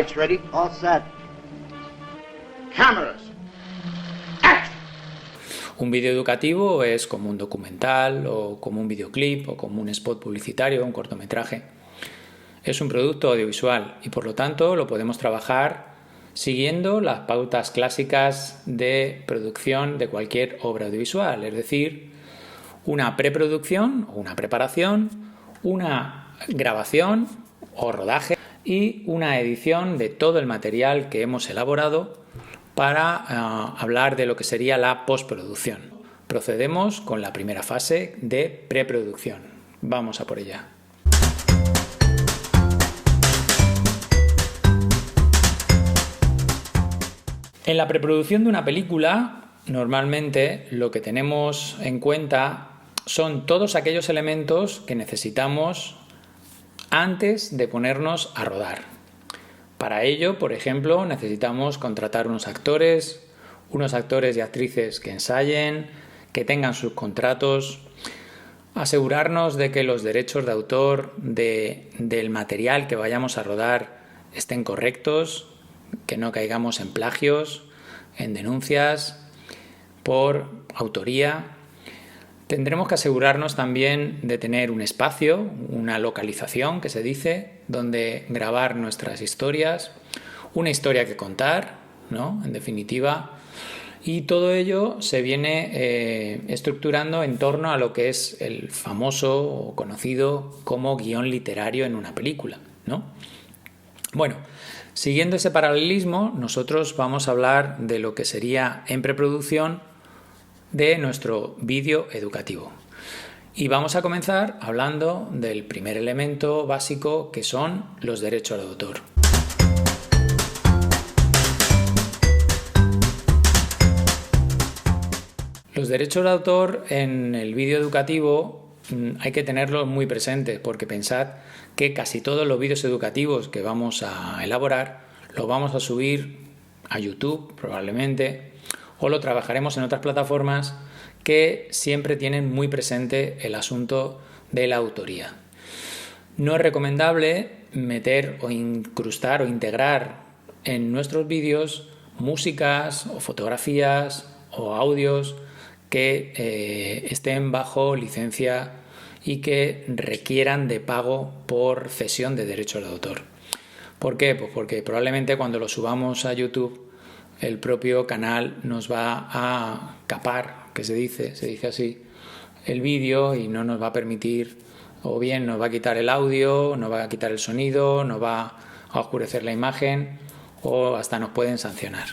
Lights ready? All set. Cameras. Action. Un vídeo educativo es como un documental o como un videoclip o como un spot publicitario, un cortometraje. Es un producto audiovisual y por lo tanto lo podemos trabajar siguiendo las pautas clásicas de producción de cualquier obra audiovisual, es decir, una preproducción o una preparación, una grabación o rodaje y una edición de todo el material que hemos elaborado para hablar de lo que sería la postproducción. Procedemos con la primera fase de preproducción. Vamos a por ella. En la preproducción de una película, normalmente lo que tenemos en cuenta son todos aquellos elementos que necesitamos antes de ponernos a rodar. Para ello, por ejemplo, necesitamos contratar unos actores y actrices que ensayen, que tengan sus contratos, asegurarnos de que los derechos de autor del material que vayamos a rodar estén correctos, que no caigamos en plagios, en denuncias por autoría. Tendremos que asegurarnos también de tener un espacio, una localización que se dice, donde grabar nuestras historias, una historia que contar, ¿no? En definitiva, y todo ello se viene estructurando en torno a lo que es el famoso o conocido como guión literario en una película, ¿no? Bueno, siguiendo ese paralelismo, nosotros vamos a hablar de lo que sería en preproducción de nuestro vídeo educativo. Y vamos a comenzar hablando del primer elemento básico, que son los derechos de autor. Los derechos de autor en el vídeo educativo hay que tenerlos muy presentes, porque pensad que casi todos los vídeos educativos que vamos a elaborar los vamos a subir a YouTube probablemente, o lo trabajaremos en otras plataformas que siempre tienen muy presente el asunto de la autoría. No es recomendable meter o incrustar o integrar en nuestros vídeos músicas o fotografías o audios que estén bajo licencia y que requieran de pago por cesión de derechos de autor. ¿Por qué? Pues porque probablemente cuando lo subamos a YouTube el propio canal nos va a capar, que se dice así, el vídeo y no nos va a permitir, o bien nos va a quitar el audio, nos va a quitar el sonido, nos va a oscurecer la imagen o hasta nos pueden sancionar.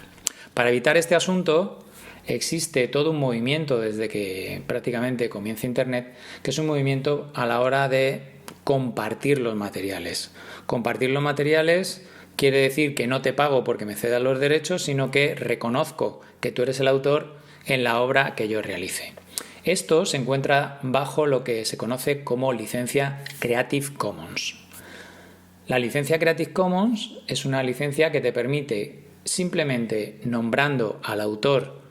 Para evitar este asunto existe todo un movimiento desde que prácticamente comienza Internet, que es un movimiento a la hora de compartir los materiales. Compartir los materiales quiere decir que no te pago porque me cedas los derechos, sino que reconozco que tú eres el autor en la obra que yo realice. Esto se encuentra bajo lo que se conoce como licencia Creative Commons. La licencia Creative Commons es una licencia que te permite, simplemente nombrando al autor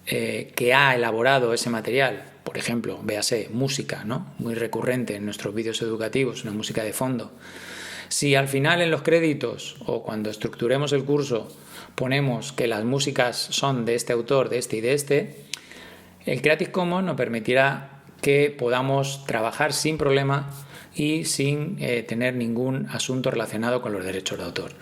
que ha elaborado ese material, por ejemplo, véase música, ¿no? Muy recurrente en nuestros vídeos educativos, una música de fondo. Si al final en los créditos o cuando estructuremos el curso ponemos que las músicas son de este autor, de este y de este, el Creative Commons nos permitirá que podamos trabajar sin problema y sin tener ningún asunto relacionado con los derechos de autor.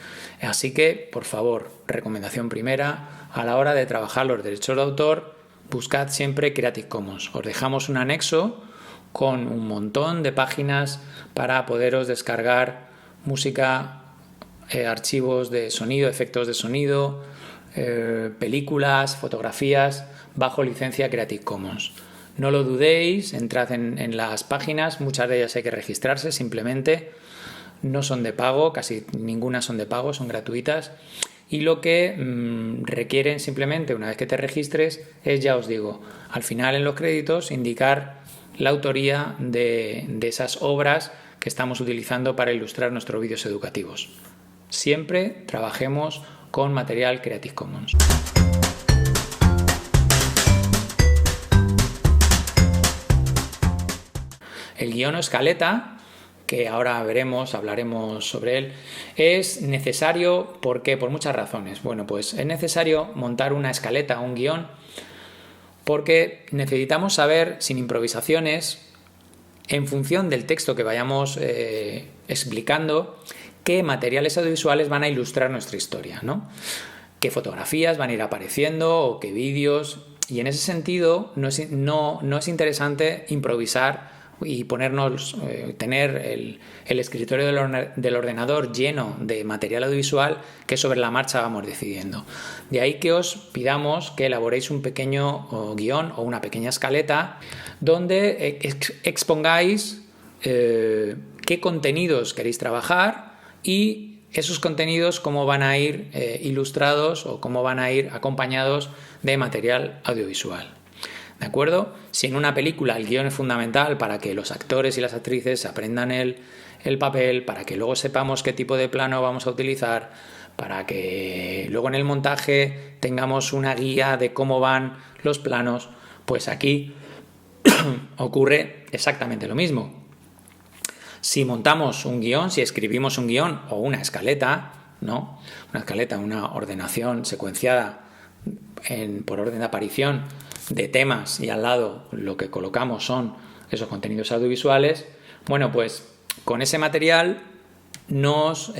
Así que, por favor, recomendación primera, a la hora de trabajar los derechos de autor, buscad siempre Creative Commons. Os dejamos un anexo con un montón de páginas para poderos descargar música, archivos de sonido, efectos de sonido, películas, fotografías bajo licencia Creative Commons. No lo dudéis, entrad en las páginas, muchas de ellas hay que registrarse simplemente, no son de pago, casi ninguna son de pago, son gratuitas y lo que requieren simplemente una vez que te registres es, ya os digo, al final en los créditos indicar la autoría de esas obras que estamos utilizando para ilustrar nuestros vídeos educativos. Siempre trabajemos con material Creative Commons. El guión o escaleta, que ahora hablaremos sobre él, es necesario, ¿por qué? Por muchas razones. Bueno, pues es necesario montar una escaleta, un guión, porque necesitamos saber, sin improvisaciones, en función del texto que vayamos explicando, qué materiales audiovisuales van a ilustrar nuestra historia, ¿no? Qué fotografías van a ir apareciendo o qué vídeos. Y en ese sentido no es interesante improvisar y tener el escritorio del ordenador lleno de material audiovisual que sobre la marcha vamos decidiendo. De ahí que os pidamos que elaboréis un pequeño guión o una pequeña escaleta donde expongáis qué contenidos queréis trabajar y esos contenidos cómo van a ir ilustrados o cómo van a ir acompañados de material audiovisual. ¿De acuerdo? Si en una película el guión es fundamental para que los actores y las actrices aprendan el papel, para que luego sepamos qué tipo de plano vamos a utilizar, para que luego en el montaje tengamos una guía de cómo van los planos, pues aquí ocurre exactamente lo mismo. Si montamos un guión, si escribimos un guión o una escaleta, ¿no? Una escaleta, una ordenación secuenciada por orden de aparición de temas y al lado lo que colocamos son esos contenidos audiovisuales, bueno, pues con ese material nos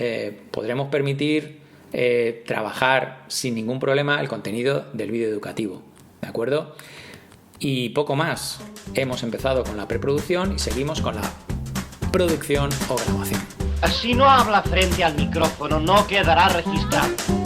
podremos permitir trabajar sin ningún problema el contenido del vídeo educativo, ¿de acuerdo? Y poco más. Hemos empezado con la preproducción y seguimos con la producción o grabación. Si no habla frente al micrófono, no quedará registrado.